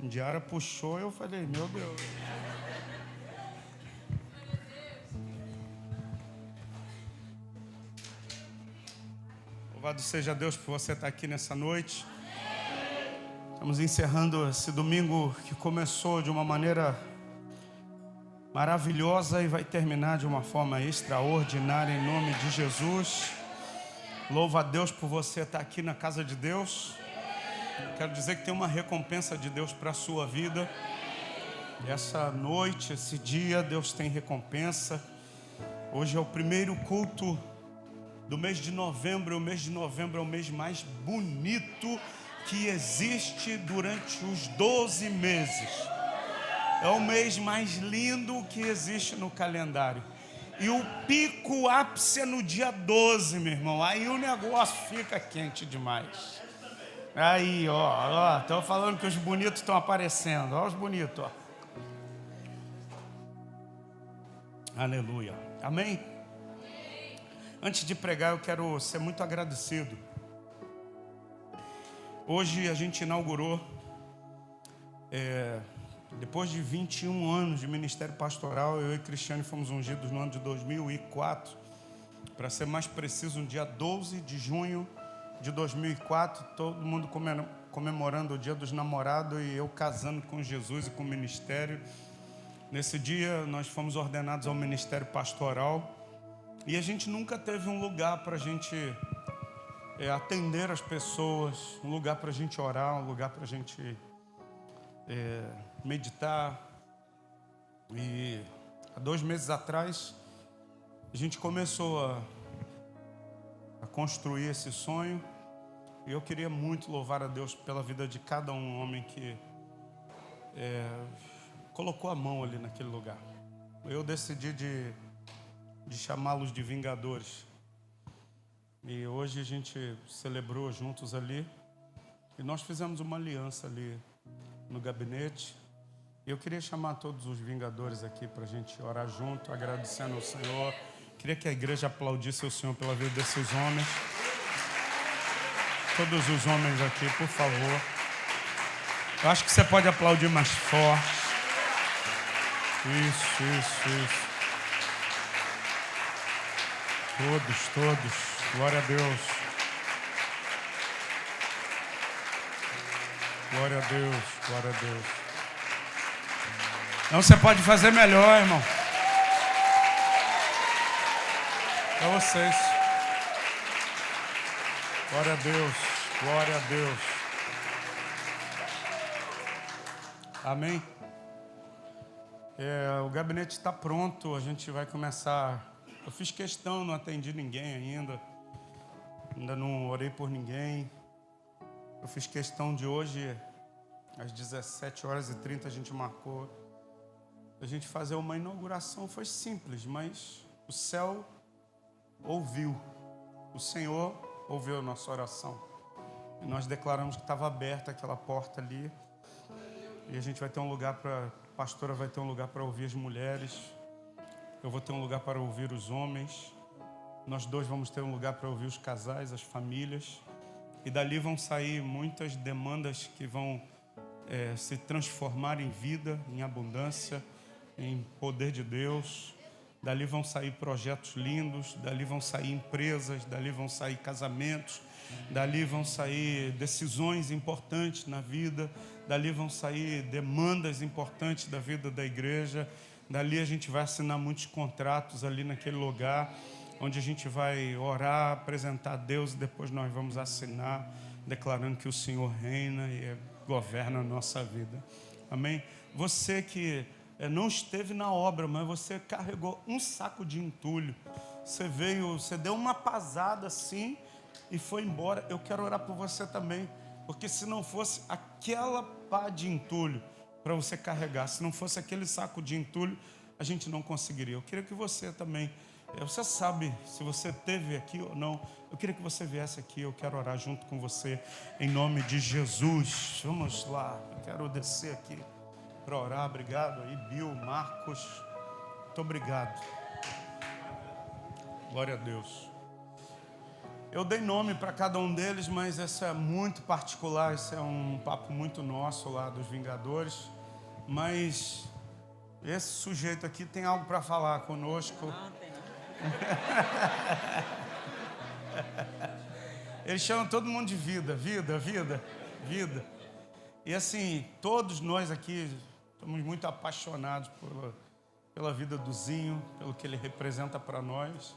Diara puxou e eu falei, meu Deus. Louvado seja Deus por você estar aqui nessa noite. Estamos encerrando esse domingo que começou de uma maneira maravilhosa e vai terminar de uma forma extraordinária em nome de Jesus. Louva a Deus por você estar aqui na casa de Deus. Quero dizer que tem uma recompensa de Deus para a sua vida. Essa noite, esse dia, Deus tem recompensa. Hoje é o primeiro culto do mês de novembro. O mês de novembro é o mês mais bonito que existe durante os 12 meses. É o mês mais lindo que existe no calendário. E o pico, ápice é no dia 12, meu irmão. Aí o negócio fica quente demais. Aí, ó, estão falando que os bonitos estão aparecendo. Ó os bonitos, ó. Aleluia. Amém? Antes de pregar, eu quero ser muito agradecido. Hoje a gente inaugurou, depois de 21 anos de ministério pastoral, eu e Cristiane fomos ungidos no ano de 2004. Para ser mais preciso, no dia 12 de junho de 2004, todo mundo comemorando o Dia dos Namorados e eu casando com Jesus e com o ministério. Nesse dia, nós fomos ordenados ao ministério pastoral e a gente nunca teve um lugar para a gente atender as pessoas, um lugar para a gente orar, um lugar para a gente meditar. E há 2 meses atrás, a gente começou a construir esse sonho. E eu queria muito louvar a Deus pela vida de cada um homem que colocou a mão ali naquele lugar. Eu decidi de chamá-los de vingadores. E hoje a gente celebrou juntos ali. E nós fizemos uma aliança ali no gabinete. E eu queria chamar todos os vingadores aqui para a gente orar junto, agradecendo ao Senhor. Queria que a igreja aplaudisse o Senhor pela vida desses homens. Todos os homens aqui, por favor. Eu acho que você pode aplaudir mais forte. Isso. Todos. Glória a Deus. Glória a Deus. Não, você pode fazer melhor, irmão. Para vocês. Glória a Deus. Amém? O gabinete está pronto, a gente vai começar. Eu fiz questão, não atendi ninguém ainda não orei por ninguém. Eu fiz questão de hoje, às 17h30, a gente marcou. A gente fazer uma inauguração foi simples, mas o céu ouviu. O Senhor ouviu a nossa oração. E nós declaramos que estava aberta aquela porta ali. E a gente vai ter um lugar para... A pastora vai ter um lugar para ouvir as mulheres. Eu vou ter um lugar para ouvir os homens. Nós dois vamos ter um lugar para ouvir os casais, as famílias. E dali vão sair muitas demandas que vão se transformar em vida, em abundância, em poder de Deus. Dali vão sair projetos lindos, dali vão sair empresas, dali vão sair casamentos, dali vão sair decisões importantes na vida, dali vão sair demandas importantes da vida da igreja. Dali a gente vai assinar muitos contratos ali naquele lugar, onde a gente vai orar, apresentar a Deus e depois nós vamos assinar, declarando que o Senhor reina e governa a nossa vida. Amém? Você que não esteve na obra, mas você carregou um saco de entulho. Você deu uma pasada assim e foi embora. Eu quero orar por você também, porque se não fosse aquela pá de entulho para você carregar, se não fosse aquele saco de entulho, a gente não conseguiria. Eu queria que você também, você sabe se você esteve aqui ou não, eu queria que você viesse aqui, eu quero orar junto com você, em nome de Jesus. Vamos lá, eu quero descer aqui para orar. Obrigado aí, Bill, Marcos, muito obrigado. Glória a Deus. Eu dei nome para cada um deles, mas esse é muito particular, esse é um papo muito nosso lá dos Vingadores. Mas esse sujeito aqui tem algo para falar conosco. Não, tem não. Eles chamam todo mundo de vida. E assim, todos nós aqui estamos muito apaixonados pela vida do Zinho, pelo que ele representa para nós.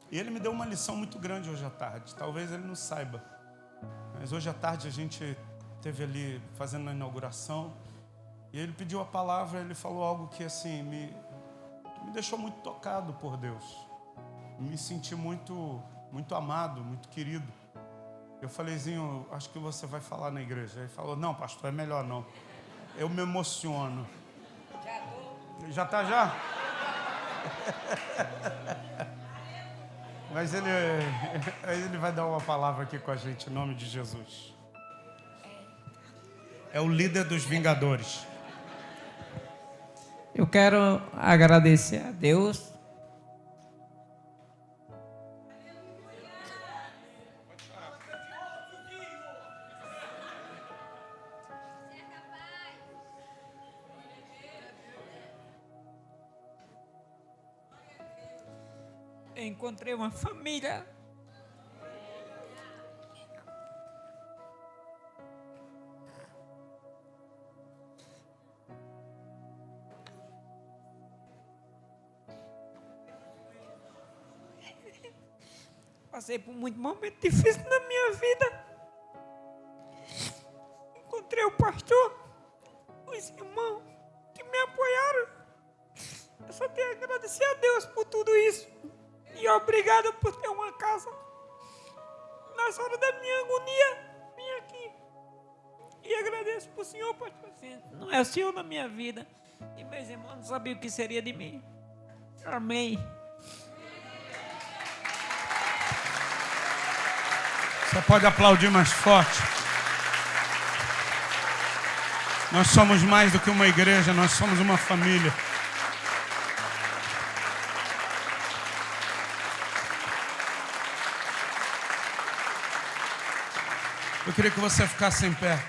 E ele me deu uma lição muito grande hoje à tarde. Talvez ele não saiba, mas hoje à tarde a gente esteve ali fazendo a inauguração. E ele pediu a palavra, ele falou algo que assim me deixou muito tocado por Deus. Me senti muito amado, muito querido. Eu falei, Zinho, acho que você vai falar na igreja. Ele falou, não, pastor, é melhor não. Eu me emociono. Já tá já? Mas ele vai dar uma palavra aqui com a gente, em nome de Jesus. É o líder dos Vingadores. Eu quero agradecer a Deus. Eu encontrei uma família passei por muito momento difícil na minha vida. Encontrei o pastor, os irmãos que me apoiaram. Eu só tenho a agradecer a Deus por tudo isso. E obrigado por ter uma casa. Nas horas da minha agonia, vim aqui. E agradeço por Senhor, pastor. Não é o Senhor na minha vida. E meus irmãos não sabiam o que seria de mim. Amém. Você pode aplaudir mais forte. Nós somos mais do que uma igreja, nós somos uma família. Eu queria que você ficasse em pé.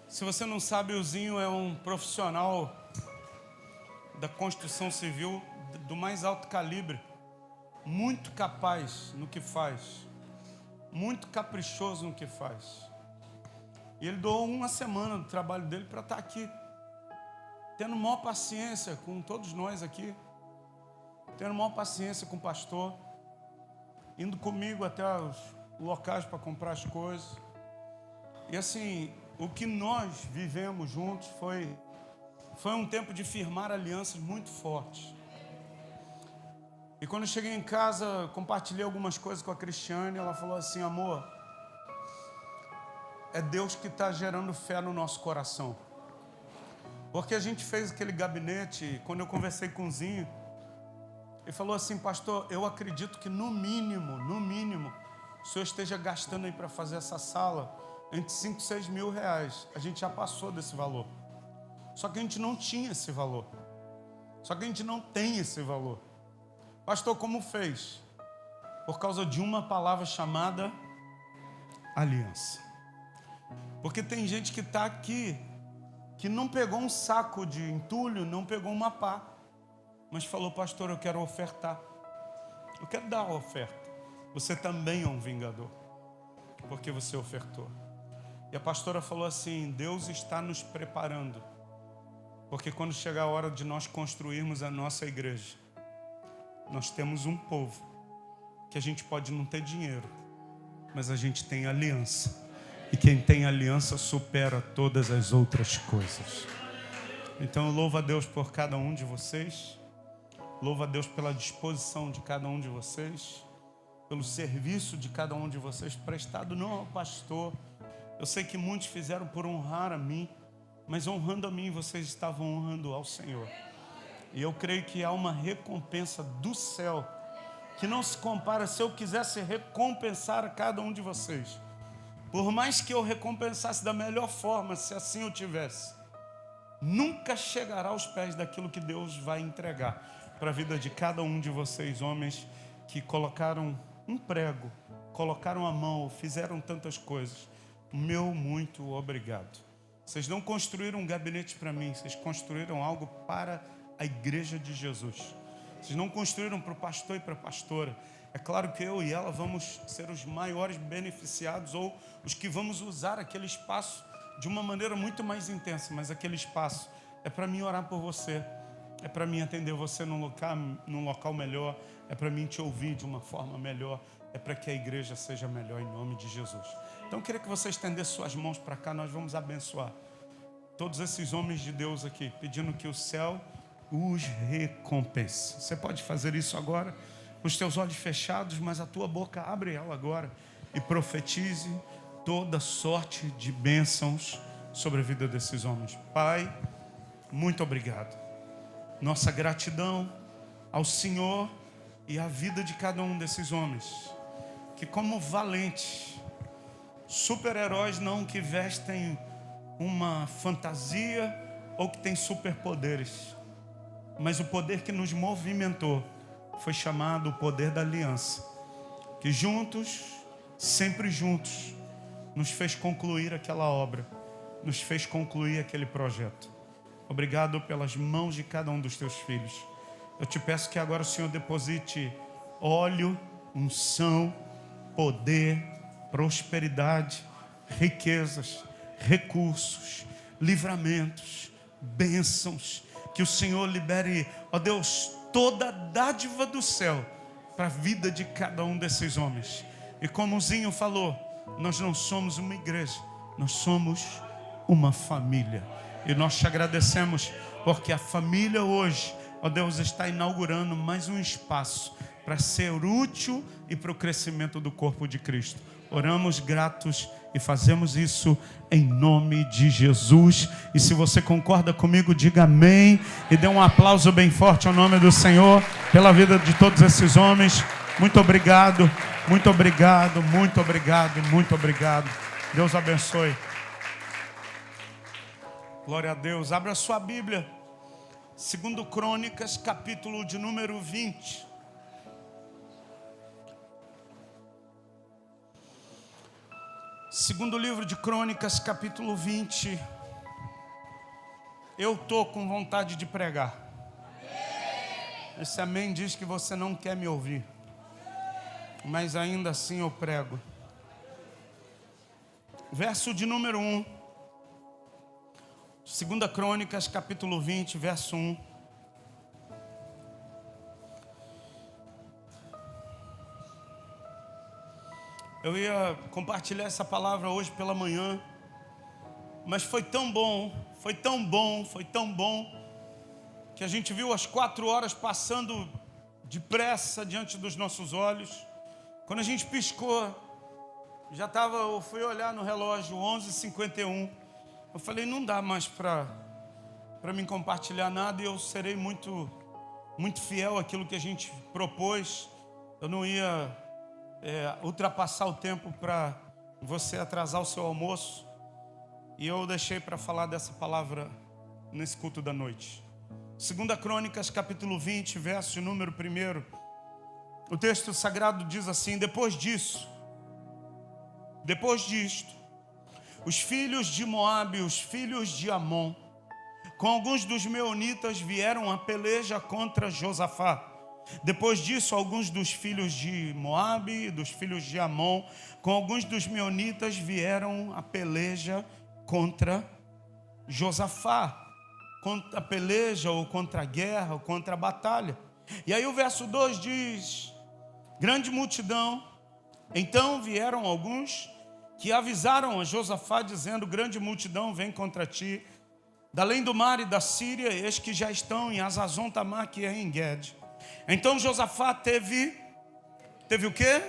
Se você não sabe, o Zinho é um profissional da construção civil do mais alto calibre. Muito capaz no que faz. Muito caprichoso no que faz. E ele doou uma semana do trabalho dele para estar aqui. Tendo maior paciência com todos nós aqui. Tendo maior paciência com o pastor. Indo comigo até os locais para comprar as coisas. E assim, o que nós vivemos juntos foi um tempo de firmar alianças muito fortes. E quando eu cheguei em casa, compartilhei algumas coisas com a Cristiane. Ela falou assim, amor, é Deus que está gerando fé no nosso coração. Porque a gente fez aquele gabinete, quando eu conversei com o Zinho, ele falou assim, pastor, eu acredito que no mínimo, o senhor esteja gastando aí para fazer essa sala entre 5 e 6 mil reais. A gente já passou desse valor. Só que a gente não tinha esse valor. Só que a gente não tem esse valor. Pastor, como fez? Por causa de uma palavra chamada aliança. Porque tem gente que está aqui, que não pegou um saco de entulho, não pegou uma pá. Mas falou, pastor, eu quero ofertar. Eu quero dar a oferta. Você também é um vingador. Porque você ofertou. E a pastora falou assim, Deus está nos preparando. Porque quando chegar a hora de nós construirmos a nossa igreja, nós temos um povo que a gente pode não ter dinheiro, mas a gente tem aliança. E quem tem aliança supera todas as outras coisas. Então eu louvo a Deus por cada um de vocês. Louvo a Deus pela disposição de cada um de vocês, pelo serviço de cada um de vocês prestado não ao pastor. Eu sei que muitos fizeram por honrar a mim, mas honrando a mim, vocês estavam honrando ao Senhor. E eu creio que há uma recompensa do céu, que não se compara. Se eu quisesse recompensar a cada um de vocês, por mais que eu recompensasse da melhor forma, se assim eu tivesse, nunca chegará aos pés daquilo que Deus vai entregar para a vida de cada um de vocês, homens que colocaram um prego, colocaram a mão, fizeram tantas coisas. Meu muito obrigado. Vocês não construíram um gabinete para mim, vocês construíram algo para a igreja de Jesus. Vocês não construíram para o pastor e para a pastora. É claro que eu e ela vamos ser os maiores beneficiados ou os que vamos usar aquele espaço de uma maneira muito mais intensa, mas aquele espaço é para mim orar por você, é para mim atender você num local melhor, é para mim te ouvir de uma forma melhor, é para que a igreja seja melhor em nome de Jesus. Então eu queria que você estendesse suas mãos para cá, nós vamos abençoar todos esses homens de Deus aqui, pedindo que o céu os recompense. Você pode fazer isso agora, com os teus olhos fechados, mas a tua boca abre ela agora e profetize toda sorte de bênçãos sobre a vida desses homens. Pai, muito obrigado. Nossa gratidão ao Senhor e à vida de cada um desses homens, que como valentes, super-heróis não que vestem uma fantasia ou que têm superpoderes, mas o poder que nos movimentou foi chamado o poder da aliança, que juntos, sempre juntos, nos fez concluir aquela obra, nos fez concluir aquele projeto. Obrigado pelas mãos de cada um dos teus filhos. Eu te peço que agora o Senhor deposite óleo, unção, poder, prosperidade, riquezas, recursos, livramentos, bênçãos. Que o Senhor libere, ó Deus, toda a dádiva do céu para a vida de cada um desses homens. E como o Zinho falou, nós não somos uma igreja, nós somos uma família. E nós te agradecemos porque a família hoje, ó Deus, está inaugurando mais um espaço para ser útil e para o crescimento do corpo de Cristo. Oramos gratos e fazemos isso em nome de Jesus. E se você concorda comigo, diga amém e dê um aplauso bem forte ao nome do Senhor pela vida de todos esses homens. Muito obrigado, muito obrigado, muito obrigado, muito obrigado. Deus abençoe. Glória a Deus. Abra a sua Bíblia. 2 Crônicas, capítulo de número 20. Segundo livro de Crônicas, capítulo 20. Eu estou com vontade de pregar. Esse amém diz que você não quer me ouvir, mas ainda assim eu prego. Verso de número 1. 2 Crônicas, capítulo 20, verso 1. Eu ia compartilhar essa palavra hoje pela manhã, mas foi tão bom, foi tão bom, foi tão bom, que a gente viu as 4 horas passando depressa diante dos nossos olhos. Quando a gente piscou, eu fui olhar no relógio, 11h51. Eu falei, não dá mais para mim compartilhar nada, e eu serei muito fiel àquilo que a gente propôs. Eu não ia ultrapassar o tempo para você atrasar o seu almoço, e eu deixei para falar dessa palavra nesse culto da noite. 2 Crônicas, capítulo 20, verso número 1. O texto sagrado diz assim: depois disto, os filhos de Moabe, os filhos de Amon, com alguns dos meunitas vieram a peleja contra Josafá. Depois disso, alguns dos filhos de Moabe, dos filhos de Amon, com alguns dos meunitas vieram a peleja contra Josafá. Contra a peleja, ou contra a guerra, ou contra a batalha. E aí o verso 2 diz: grande multidão. Então vieram alguns que avisaram a Josafá, dizendo: grande multidão vem contra ti, da além do mar e da Síria, eis que já estão em Azazon Tamar, que é em Guede. Então Josafá teve o quê?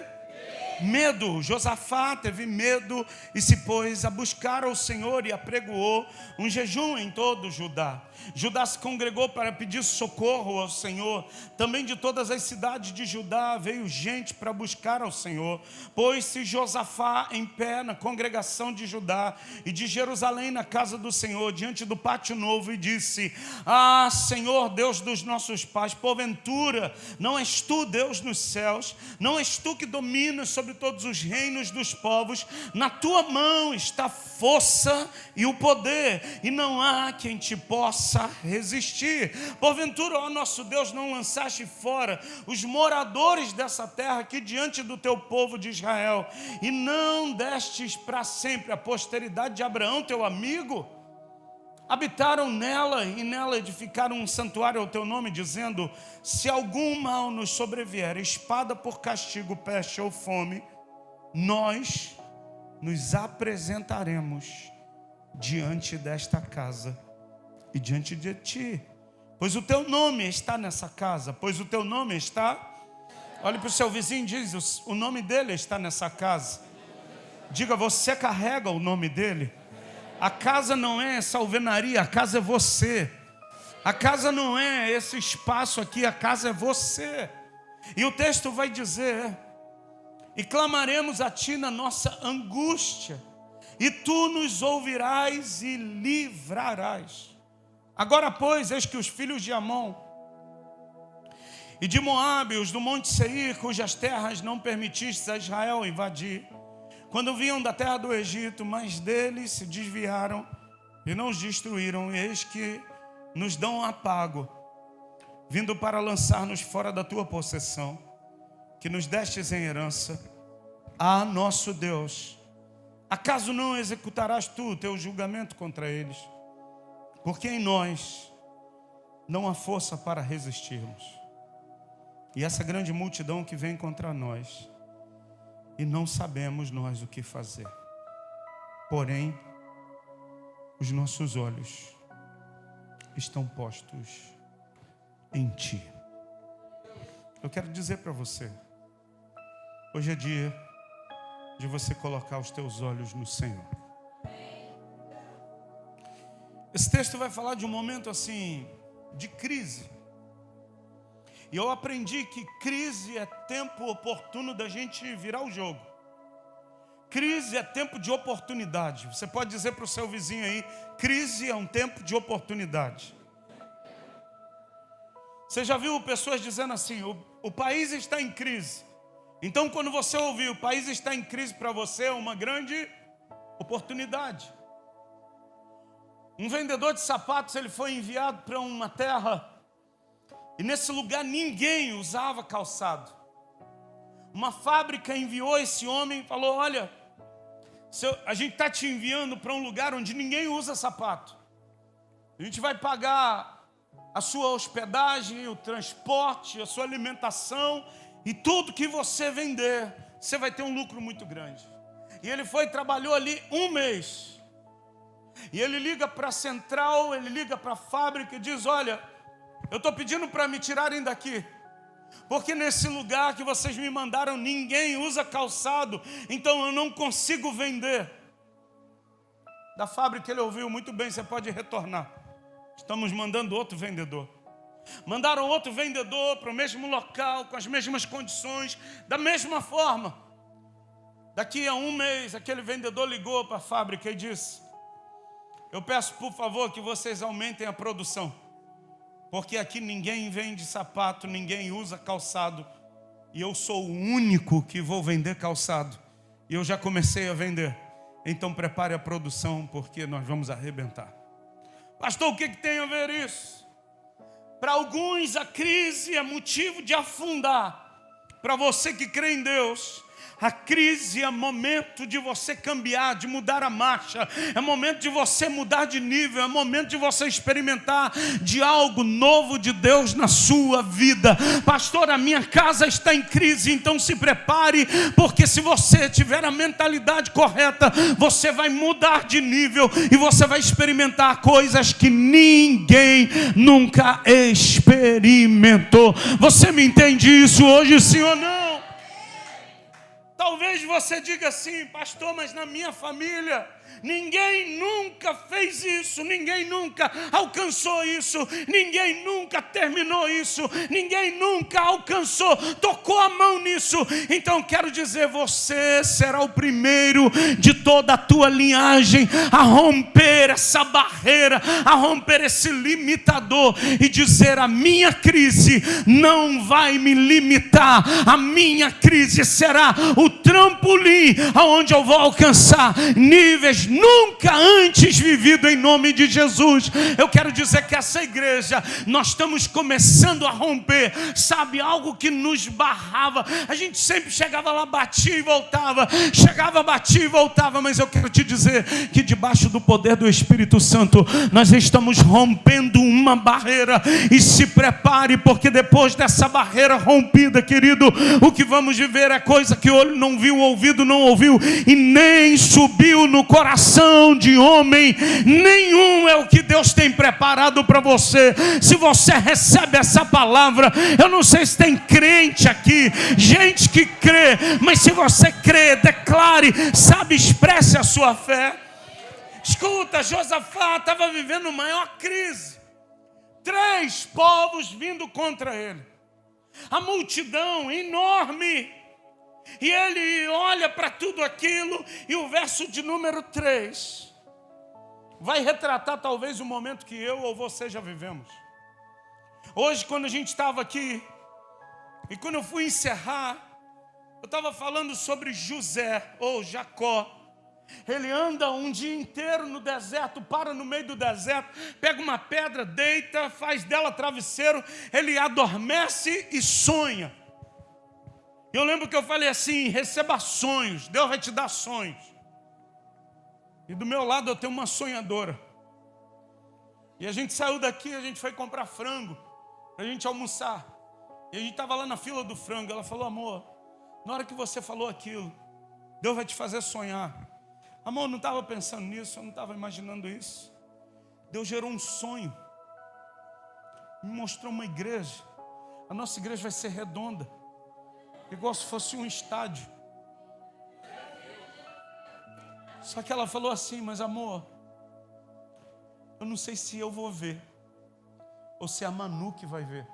Medo. Josafá teve medo e se pôs a buscar ao Senhor e apregoou um jejum em todo Judá. Judá se congregou para pedir socorro ao Senhor. Também de todas as cidades de Judá veio gente para buscar ao Senhor. Pôs-se Josafá em pé na congregação de Judá e de Jerusalém na casa do Senhor, diante do pátio novo, e disse: Ah, Senhor, Deus dos nossos pais, porventura não és tu Deus nos céus? Não és tu que dominas sobre todos os reinos dos povos? Na tua mão está a força e o poder, e não há quem te possa resistir. Porventura, ó nosso Deus, não lançaste fora os moradores dessa terra aqui diante do teu povo de Israel, e não destes para sempre a posteridade de Abraão, teu amigo? Habitaram nela e nela edificaram um santuário ao teu nome, dizendo: se algum mal nos sobrevier, espada por castigo, peste ou fome, nós nos apresentaremos diante desta casa e diante de ti, pois o teu nome está nessa casa, pois o teu nome está... Olhe para o seu vizinho e diz: o nome dele está nessa casa. Diga: você carrega o nome dele. A casa não é essa alvenaria, a casa é você. A casa não é esse espaço aqui, a casa é você. E o texto vai dizer: e clamaremos a ti na nossa angústia, e tu nos ouvirás e livrarás. Agora, pois, eis que os filhos de Amon e de Moabe, os do monte Seir, cujas terras não permitiste a Israel invadir, quando vinham da terra do Egito, mas deles se desviaram e não os destruíram, eis que nos dão apago, vindo para lançar-nos fora da tua possessão, que nos destes em herança. Ah, nosso Deus, acaso não executarás tu o teu julgamento contra eles? Porque em nós não há força para resistirmos. E essa grande multidão que vem contra nós, e não sabemos nós o que fazer. Porém, os nossos olhos estão postos em ti. Eu quero dizer para você, hoje é dia de você colocar os teus olhos no Senhor. Esse texto vai falar de um momento assim, de crise. E eu aprendi que crise é tempo oportuno da gente virar o jogo. Crise é tempo de oportunidade. Você pode dizer para o seu vizinho aí: crise é um tempo de oportunidade. Você já viu pessoas dizendo assim: o país está em crise. Então, quando você ouvir o país está em crise, para você é uma grande oportunidade. Um vendedor de sapatos, ele foi enviado para uma terra, e nesse lugar ninguém usava calçado. Uma fábrica enviou esse homem e falou: olha, a gente está te enviando para um lugar onde ninguém usa sapato. A gente vai pagar a sua hospedagem, o transporte, a sua alimentação, e tudo que você vender, você vai ter um lucro muito grande. E ele foi e trabalhou ali um mês. E ele liga para a central, ele liga para a fábrica e diz: olha, eu estou pedindo para me tirarem daqui, porque nesse lugar que vocês me mandaram ninguém usa calçado, então eu não consigo vender. Da fábrica ele ouviu: muito bem, você pode retornar, estamos mandando outro vendedor. Mandaram outro vendedor para o mesmo local, com as mesmas condições, da mesma forma. Daqui a um mês aquele vendedor ligou para a fábrica e disse: eu peço por favor que vocês aumentem a produção, porque aqui ninguém vende sapato, ninguém usa calçado, e eu sou o único que vou vender calçado, e eu já comecei a vender. Então prepare a produção, porque nós vamos arrebentar. Pastor, o que tem a ver isso? Para alguns a crise é motivo de afundar. Para você que crê em Deus, a crise é momento de você cambiar, de mudar a marcha. É momento de você mudar de nível. É momento de você experimentar de algo novo de Deus na sua vida. Pastor, a minha casa está em crise, então se prepare, porque se você tiver a mentalidade correta, você vai mudar de nível e você vai experimentar coisas que ninguém nunca experimentou. Você me entende isso hoje, sim ou não? Talvez você diga assim: pastor, mas na minha família ninguém nunca fez isso, ninguém nunca alcançou isso, ninguém nunca terminou isso, ninguém nunca alcançou, tocou a mão nisso. Então quero dizer, você será o primeiro de toda a tua linhagem a romper essa barreira, a romper esse limitador e dizer: a minha crise não vai me limitar, a minha crise será o trampolim aonde eu vou alcançar níveis nunca antes vividos em nome de Jesus. Eu quero dizer que essa igreja, nós estamos começando a romper, sabe, algo que nos barrava. A gente sempre chegava lá, batia e voltava, chegava, batia e voltava, mas eu quero te dizer que debaixo do poder do Espírito Santo, nós estamos rompendo uma barreira. E se prepare, porque depois dessa barreira rompida, querido, o que vamos viver é coisa que o olho não viu, o ouvido não ouviu e nem subiu no coração de homem nenhum. É o que Deus tem preparado para você. Se você recebe essa palavra, eu não sei se tem crente aqui, gente que crê, mas se você crê, declare, sabe, expresse a sua fé. Escuta, Josafá estava vivendo a maior crise, 3 povos vindo contra ele, a multidão enorme. E ele olha para tudo aquilo, e o verso de número 3 vai retratar talvez o momento que eu ou você já vivemos. Hoje, quando a gente estava aqui, e quando eu fui encerrar, eu estava falando sobre José, ou Jacó. Ele anda um dia inteiro no deserto, para no meio do deserto, pega uma pedra, deita, faz dela travesseiro, ele adormece e sonha. Eu lembro que eu falei assim: receba sonhos, Deus vai te dar sonhos. E do meu lado eu tenho uma sonhadora. E a gente saiu daqui, a gente foi comprar frango para a gente almoçar. E a gente estava lá na fila do frango. Ela falou: amor, na hora que você falou aquilo, Deus vai te fazer sonhar. Amor, eu não estava pensando nisso, eu não estava imaginando isso. Deus gerou um sonho, me mostrou uma igreja. A nossa igreja vai ser redonda, igual se fosse um estádio. Só que ela falou assim: mas amor, eu não sei se eu vou ver, ou se é a Manu que vai ver.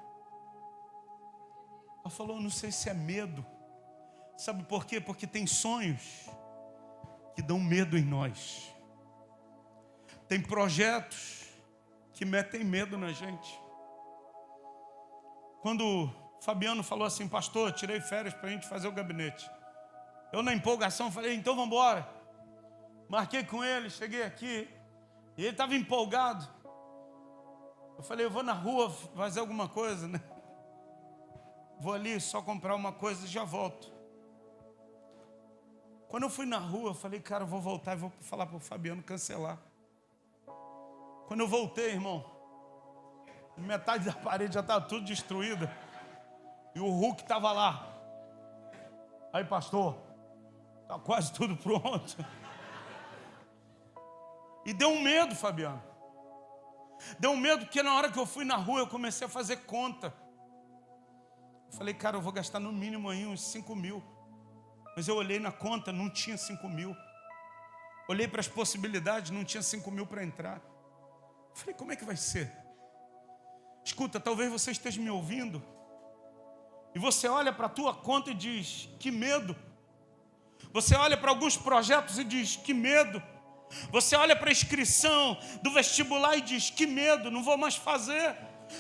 Ela falou: eu não sei se é medo. Sabe por quê? Porque tem sonhos que dão medo em nós. Tem projetos que metem medo na gente. Quando Fabiano falou assim: pastor, tirei férias para a gente fazer o gabinete, eu na empolgação falei: então vamos embora. Marquei com ele, cheguei aqui, e ele estava empolgado. Eu falei: eu vou na rua fazer alguma coisa, né? Vou ali só comprar uma coisa e já volto. Quando eu fui na rua, eu falei: cara, eu vou voltar e vou falar para o Fabiano cancelar. Quando eu voltei, irmão, metade da parede já estava tudo destruída. E o Hulk estava lá. Aí, pastor, está quase tudo pronto. E deu um medo, Fabiano. Deu um medo porque na hora que eu fui na rua, eu comecei a fazer conta. Eu falei: cara, eu vou gastar no mínimo aí uns 5 mil. Mas eu olhei na conta, não tinha 5 mil. Olhei para as possibilidades, não tinha 5 mil para entrar. Eu falei: como é que vai ser? Escuta, talvez você esteja me ouvindo e você olha para a tua conta e diz: que medo. Você olha para alguns projetos e diz: que medo. Você olha para a inscrição do vestibular e diz: que medo, não vou mais fazer.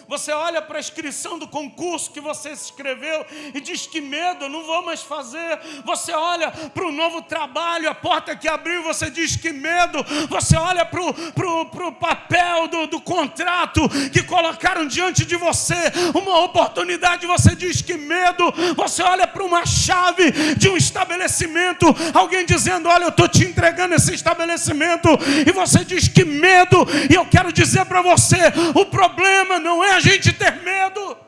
Você olha para a inscrição do concurso que você se inscreveu e diz: que medo, não vou mais fazer. Você olha para o novo trabalho, a porta que abriu, você diz: que medo. Você olha para o papel do contrato que colocaram diante de você, uma oportunidade, você diz: que medo. Você olha para uma chave de um estabelecimento, alguém dizendo: olha, eu estou te entregando esse estabelecimento, e você diz: que medo. E eu quero dizer para você, o problema não é a gente ter medo.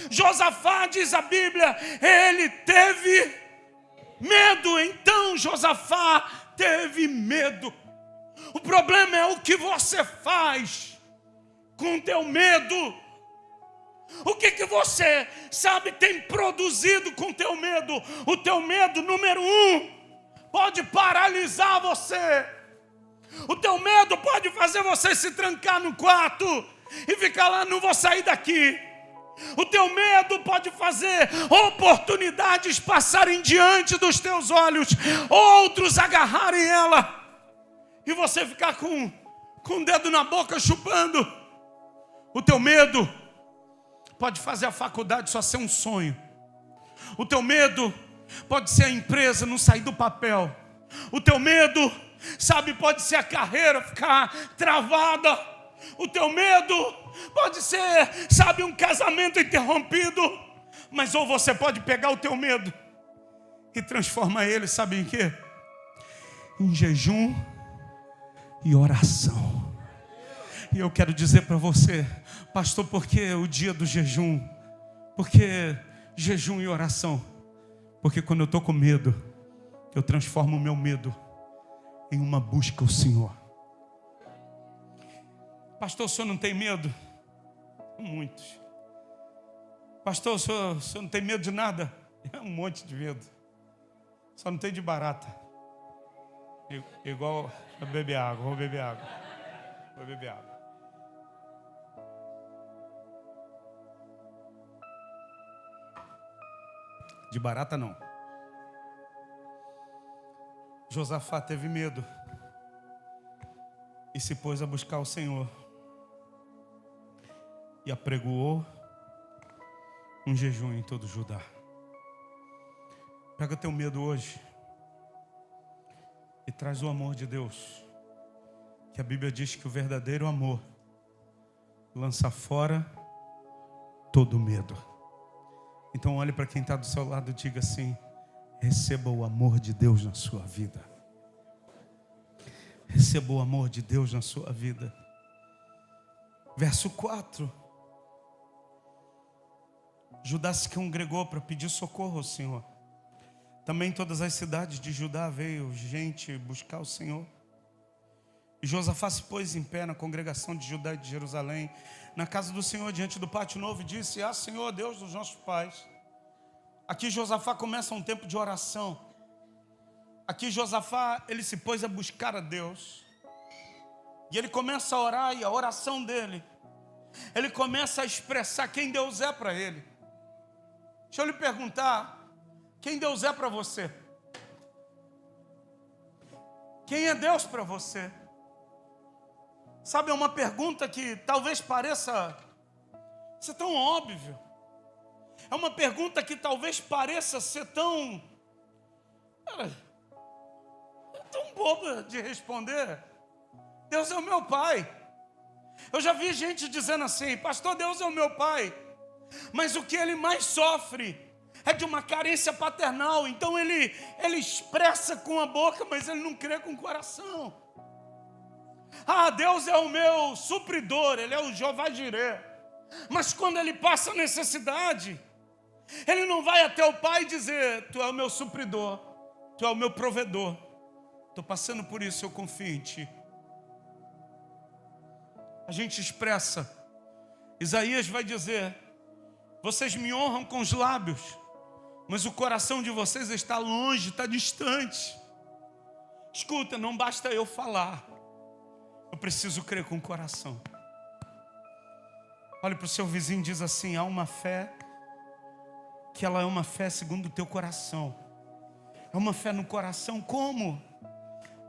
Josafá, diz a Bíblia, ele teve medo. Então Josafá teve medo. O problema é o que você faz com o teu medo. O que você, sabe, tem produzido com o teu medo? O teu medo, número 1, pode paralisar você. O teu medo pode fazer você se trancar no quarto e ficar lá, não vou sair daqui. O teu medo pode fazer oportunidades passarem diante dos teus olhos, outros agarrarem ela e você ficar com o dedo na boca chupando. O teu medo pode fazer a faculdade só ser um sonho. O teu medo pode ser a empresa não sair do papel. O teu medo, sabe, pode ser a carreira ficar travada. O teu medo pode ser, sabe, um casamento interrompido. Mas ou você pode pegar o teu medo e transformar ele, sabe em quê? Em jejum e oração. E eu quero dizer para você, pastor, por que o dia do jejum? Por que jejum e oração? Porque quando eu estou com medo, eu transformo o meu medo em uma busca ao Senhor. Pastor, o senhor não tem medo? Muitos. Pastor, o senhor não tem medo de nada? É um monte de medo. Só não tem de barata. Igual, vou beber água. Vou beber água. De barata não. Josafá teve medo e se pôs a buscar o Senhor e apregoou um jejum em todo Judá. Pega teu medo hoje e traz o amor de Deus, que a Bíblia diz que o verdadeiro amor lança fora todo medo. Então olhe para quem está do seu lado e diga assim: receba o amor de Deus na sua vida. Receba o amor de Deus na sua vida. Verso 4. Judá se congregou para pedir socorro ao Senhor. Também todas as cidades de Judá veio gente buscar o Senhor. E Josafá se pôs em pé na congregação de Judá e de Jerusalém, na casa do Senhor, diante do pátio novo, e disse: Ah, Senhor, Deus dos nossos pais. Aqui Josafá começa um tempo de oração. Aqui Josafá, ele se pôs a buscar a Deus. E ele começa a orar, e a oração dele, ele começa a expressar quem Deus é para ele. Deixa eu lhe perguntar, quem Deus é para você? Quem é Deus para você? Sabe, é uma pergunta que talvez pareça ser tão óbvia. É uma pergunta que talvez pareça ser tão boba de responder. Deus é o meu pai. Eu já vi gente dizendo assim: pastor, Deus é o meu pai, mas o que ele mais sofre é de uma carência paternal. Então ele expressa com a boca, mas ele não crê com o coração. Ah, Deus é o meu supridor, Ele é o Jeová Jireh. Mas quando ele passa necessidade, ele não vai até o pai dizer: tu é o meu supridor, tu é o meu provedor, estou passando por isso, eu confio em ti. A gente expressa. Isaías vai dizer: vocês me honram com os lábios, mas o coração de vocês está longe, está distante. Escuta, não basta eu falar, eu preciso crer com o coração. Olhe para o seu vizinho e diz assim: há uma fé, que ela é uma fé segundo o teu coração. É uma fé no coração. Como?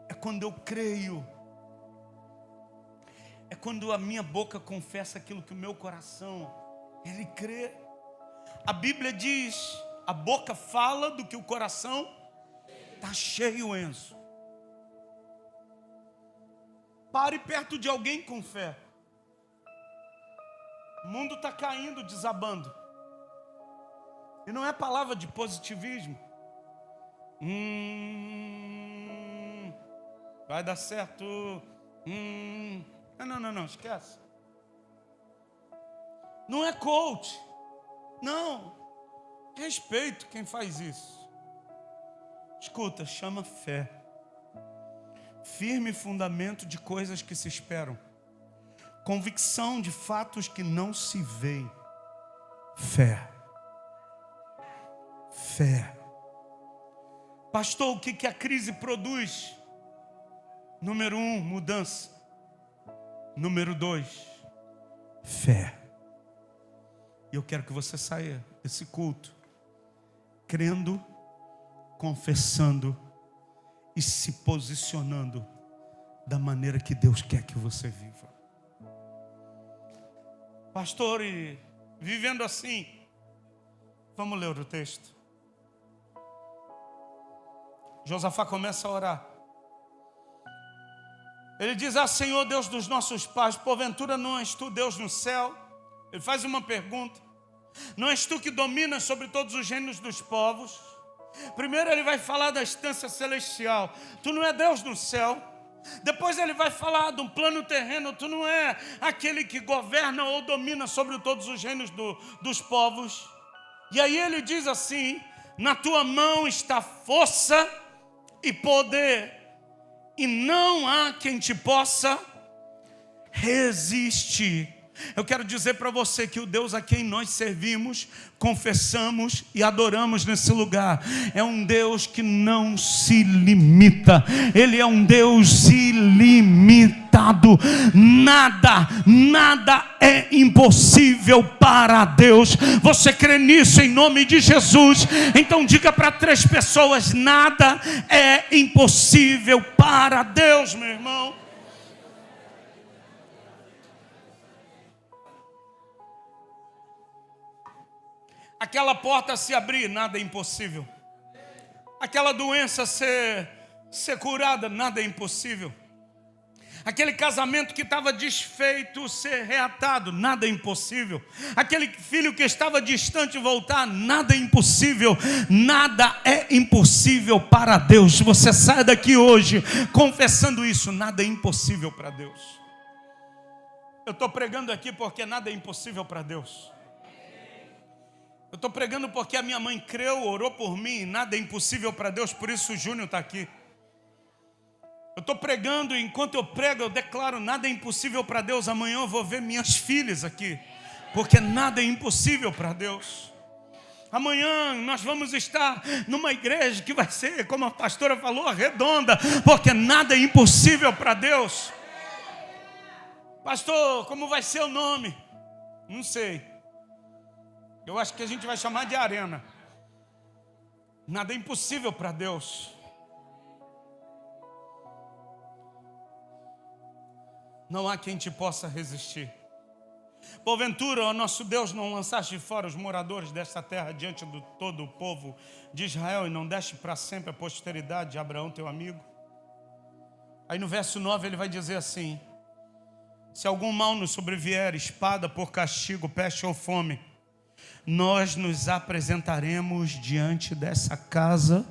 É quando eu creio. É quando a minha boca confessa aquilo que o meu coração, ele crê. A Bíblia diz: a boca fala do que o coração está cheio, Enzo. Pare perto de alguém com fé. O mundo está caindo, desabando. E não é palavra de positivismo. Vai dar certo. Não, esquece. Não é coach. Não. Respeito quem faz isso. Escuta, chama fé. Firme fundamento de coisas que se esperam. Convicção de fatos que não se veem. Fé. Fé. Pastor, o que a crise produz? Número 1, mudança. Número 2, fé. E eu quero que você saia desse culto crendo, confessando e se posicionando da maneira que Deus quer que você viva. Pastor, e vivendo assim, vamos ler o texto. Josafá começa a orar. Ele diz: Senhor Deus dos nossos pais, porventura não és tu Deus no céu? Ele faz uma pergunta. Não és tu que dominas sobre todos os reinos dos povos? Primeiro ele vai falar da instância celestial. Tu não é Deus no céu. Depois ele vai falar de um plano terreno. Tu não é aquele que governa ou domina sobre todos os reinos dos povos. E aí ele diz assim: na tua mão está força e poder, e não há quem te possa resistir. Eu quero dizer para você que o Deus a quem nós servimos, confessamos e adoramos nesse lugar, é um Deus que não se limita. Ele é um Deus ilimitado. Nada é impossível para Deus. Você crê nisso em nome de Jesus? Então diga para 3 pessoas: nada é impossível para Deus, meu irmão. Aquela porta se abrir, nada é impossível. Aquela doença ser curada, nada é impossível. Aquele casamento que estava desfeito ser reatado, nada é impossível. Aquele filho que estava distante voltar, nada é impossível. Nada é impossível para Deus. Você sai daqui hoje confessando isso: nada é impossível para Deus. Eu estou pregando aqui porque nada é impossível para Deus. Eu estou pregando porque a minha mãe creu, orou por mim, nada é impossível para Deus, por isso o Júnior está aqui. Eu estou pregando e enquanto eu prego eu declaro: nada é impossível para Deus. Amanhã eu vou ver minhas filhas aqui, porque nada é impossível para Deus. Amanhã nós vamos estar numa igreja que vai ser, como a pastora falou, redonda, porque nada é impossível para Deus. Pastor, como vai ser o nome? Não sei. Eu acho que a gente vai chamar de Arena. Nada é impossível para Deus. Não há quem te possa resistir. Porventura, ó nosso Deus, não lançaste fora os moradores desta terra diante de todo o povo de Israel, e não deste para sempre a posteridade de Abraão, teu amigo? Aí no verso 9 ele vai dizer assim: se algum mal nos sobrevier, espada por castigo, peste ou fome, nós nos apresentaremos diante dessa casa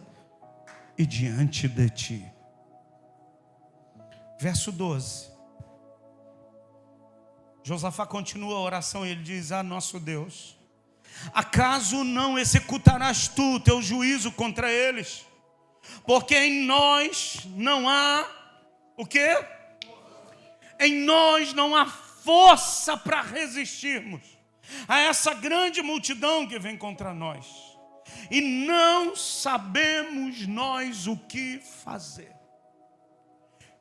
e diante de ti. Verso 12. Josafá continua a oração e ele diz: nosso Deus, acaso não executarás tu teu juízo contra eles? Porque em nós não há o quê? Em nós não há força para resistirmos a essa grande multidão que vem contra nós, e não sabemos nós o que fazer.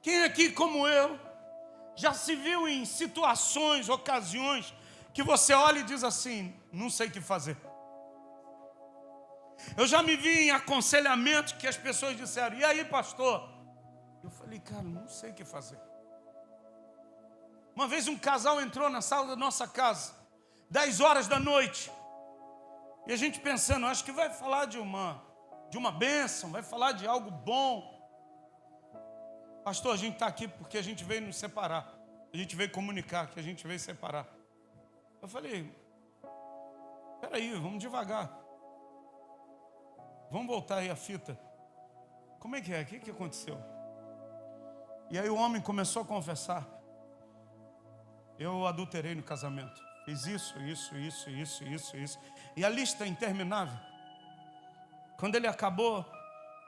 Quem aqui como eu já se viu em situações, ocasiões que você olha e diz assim: não sei o que fazer? Eu já me vi em aconselhamento que as pessoas disseram: e aí, pastor? Eu falei: cara, não sei o que fazer. Uma vez um casal entrou na sala da nossa casa, 10 horas da noite, e a gente pensando: acho que vai falar de uma bênção, vai falar de algo bom. Pastor, a gente está aqui porque a gente veio nos separar, a gente veio comunicar que a gente veio separar. Eu falei: peraí, vamos devagar, vamos voltar aí a fita. Como é que é? O que aconteceu? E aí o homem começou a confessar: eu adulterei no casamento, fiz isso. E a lista é interminável. Quando ele acabou,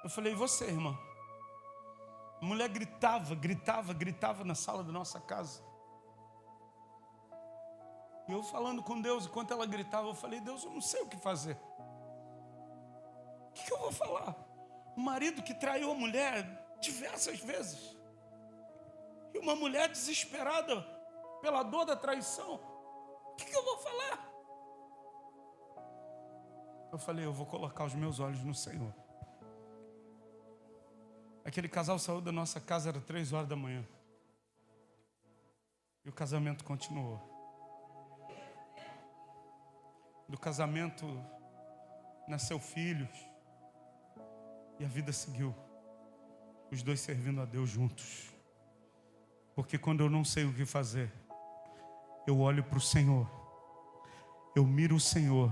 eu falei: e você, irmão? A mulher gritava na sala da nossa casa. E eu falando com Deus, enquanto ela gritava, eu falei, Deus, eu não sei o que fazer. O que eu vou falar? Um marido que traiu a mulher diversas vezes. E uma mulher desesperada pela dor da traição. O que eu vou falar? Eu falei, eu vou colocar os meus olhos no Senhor. Aquele casal saiu da nossa casa, era 3 horas da manhã. E o casamento continuou. Do casamento nasceu filhos. E a vida seguiu. Os dois servindo a Deus juntos. Porque quando eu não sei o que fazer, eu olho para o Senhor. Eu miro o Senhor.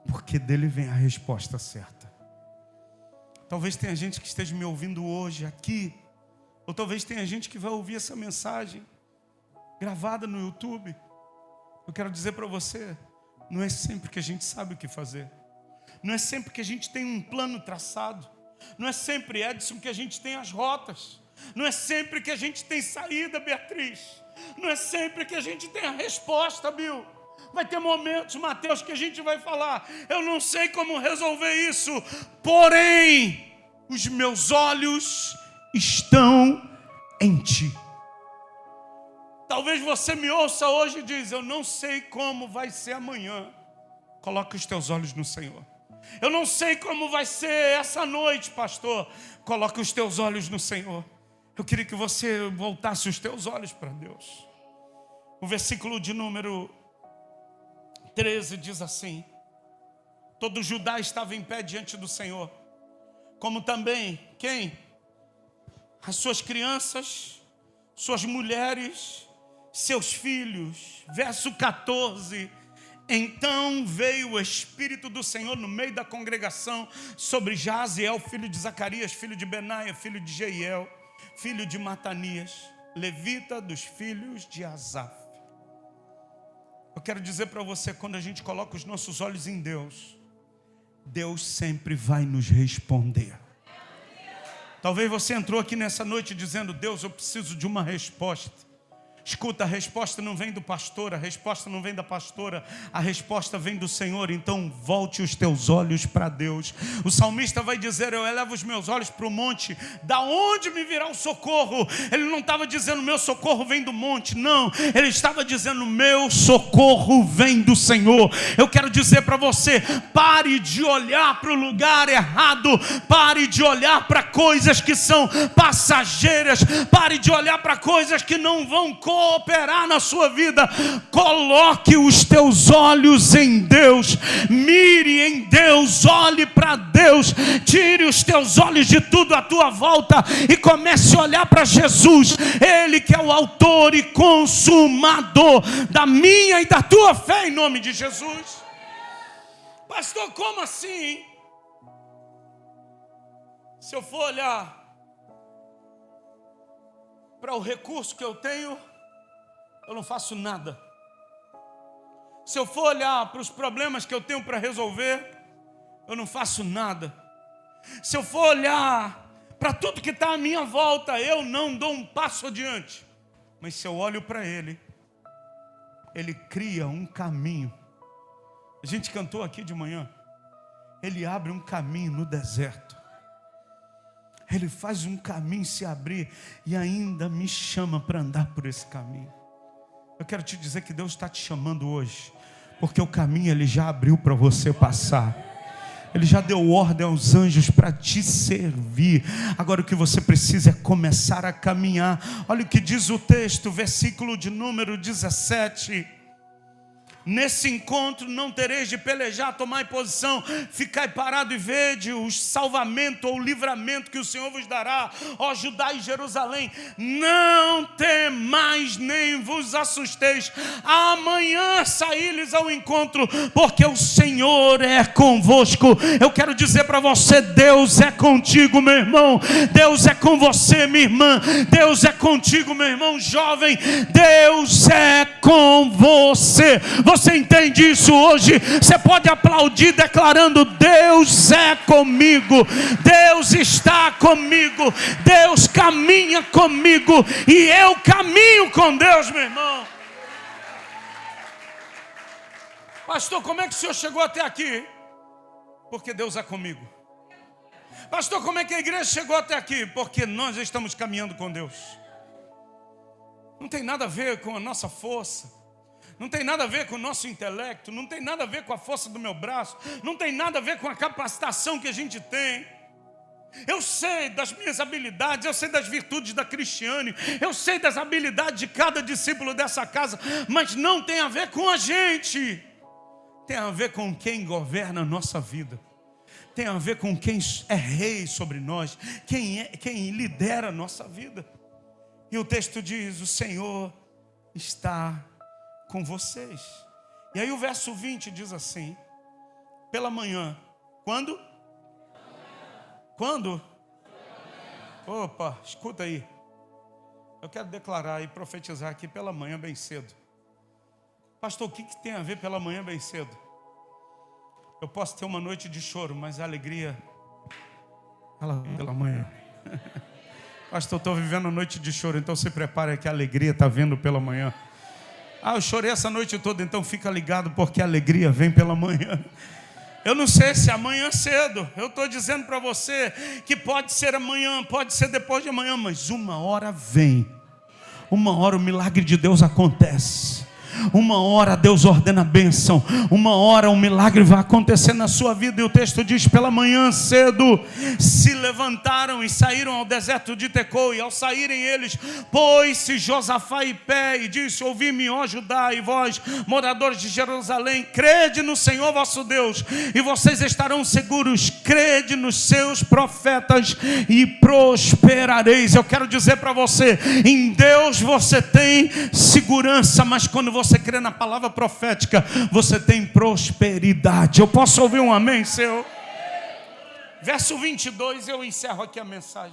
Porque dele vem a resposta certa. Talvez tenha gente que esteja me ouvindo hoje aqui. Ou talvez tenha gente que vai ouvir essa mensagem gravada no YouTube. Eu quero dizer para você, não é sempre que a gente sabe o que fazer. Não é sempre que a gente tem um plano traçado. Não é sempre, Edson, que a gente tem as rotas. Não é sempre que a gente tem saída, Beatriz. Não é sempre que a gente tem a resposta, Bill. Vai ter momentos, Mateus, que a gente vai falar, eu não sei como resolver isso, porém, os meus olhos estão em ti. Talvez você me ouça hoje e diz, eu não sei como vai ser amanhã. Coloca os teus olhos no Senhor. Eu não sei como vai ser essa noite, pastor. Coloca os teus olhos no Senhor. Eu queria que você voltasse os teus olhos para Deus. O versículo de número 13 diz assim: todo Judá estava em pé diante do Senhor, como também, quem? As suas crianças, suas mulheres, seus filhos. Verso 14: então veio o Espírito do Senhor no meio da congregação sobre Jaziel, filho de Zacarias, filho de Benaia, filho de Jeiel, filho de Matanias, levita dos filhos de Asaf. Eu quero dizer para você, quando a gente coloca os nossos olhos em Deus, Deus sempre vai nos responder. Talvez você entrou aqui nessa noite dizendo, Deus, eu preciso de uma resposta. Escuta, a resposta não vem do pastor, a resposta não vem da pastora, a resposta vem do Senhor. Então volte os teus olhos para Deus. O salmista vai dizer, eu elevo os meus olhos para o monte, da onde me virá o socorro? Ele não estava dizendo, meu socorro vem do monte, não. Ele estava dizendo, meu socorro vem do Senhor. Eu quero dizer para você, pare de olhar para o lugar errado, pare de olhar para coisas que são passageiras, pare de olhar para coisas que não vão cooperar na sua vida. Coloque os teus olhos em Deus, mire em Deus, olhe para Deus, tire os teus olhos de tudo à tua volta e comece a olhar para Jesus, Ele que é o autor e consumador da minha e da tua fé, em nome de Jesus. Pastor, como assim? Se eu for olhar para o recurso que eu tenho, eu não faço nada. Se eu for olhar para os problemas que eu tenho para resolver, eu não faço nada. Se eu for olhar para tudo que está à minha volta, eu não dou um passo adiante. Mas se eu olho para Ele, Ele cria um caminho. A gente cantou aqui de manhã. Ele abre um caminho no deserto. Ele faz um caminho se abrir e ainda me chama para andar por esse caminho. Eu quero te dizer que Deus está te chamando hoje, porque o caminho Ele já abriu para você passar. Ele já deu ordem aos anjos para te servir. Agora o que você precisa é começar a caminhar. Olha o que diz o texto, versículo de número 17. Nesse encontro não tereis de pelejar, tomai posição, ficai parado e vede o salvamento ou o livramento que o Senhor vos dará, ó Judá e Jerusalém. Não temais nem vos assusteis, amanhã saí-lhes ao encontro, porque o Senhor é convosco. Eu quero dizer para você, Deus é contigo, meu irmão. Deus é com você, minha irmã. Deus é contigo, meu irmão jovem. Deus é com você. Você entende isso hoje? Você pode aplaudir declarando, Deus é comigo, Deus está comigo, Deus caminha comigo e eu caminho com Deus, meu irmão. Pastor, como é que o senhor chegou até aqui? Porque Deus é comigo. Pastor, como é que a igreja chegou até aqui? Porque nós estamos caminhando com Deus. Não tem nada a ver com a nossa força, não tem nada a ver com o nosso intelecto, não tem nada a ver com a força do meu braço, não tem nada a ver com a capacitação que a gente tem. Eu sei das minhas habilidades, eu sei das virtudes da Cristiane, eu sei das habilidades de cada discípulo dessa casa, mas não tem a ver com a gente. Tem a ver com quem governa a nossa vida. Tem a ver com quem é rei sobre nós, quem lidera a nossa vida. E o texto diz: o Senhor está com vocês. E aí o verso 20 diz assim: pela manhã. Quando? Quando? Opa, escuta aí. Eu quero declarar e profetizar aqui pela manhã bem cedo. Pastor, o que tem a ver pela manhã bem cedo? Eu posso ter uma noite de choro, mas a alegria, ela vem pela manhã. Pastor, eu estou vivendo a noite de choro, então se prepare que a alegria está vindo pela manhã. Eu chorei essa noite toda, então fica ligado, porque a alegria vem pela manhã. Eu não sei se amanhã cedo, eu estou dizendo para você que pode ser amanhã, pode ser depois de amanhã, mas uma hora vem, uma hora o milagre de Deus acontece. Uma hora Deus ordena a bênção, uma hora um milagre vai acontecer na sua vida. E o texto diz: pela manhã cedo se levantaram e saíram ao deserto de Tecoa. E ao saírem eles, pôs-se Josafá em pé e disse: ouvi-me, ó Judá, e vós, moradores de Jerusalém, crede no Senhor vosso Deus, e vocês estarão seguros. Crede nos seus profetas e prosperareis. Eu quero dizer para você, em Deus você tem segurança, mas quando você crê na palavra profética, você tem prosperidade. Eu posso ouvir um amém seu? Verso 22, eu encerro aqui a mensagem.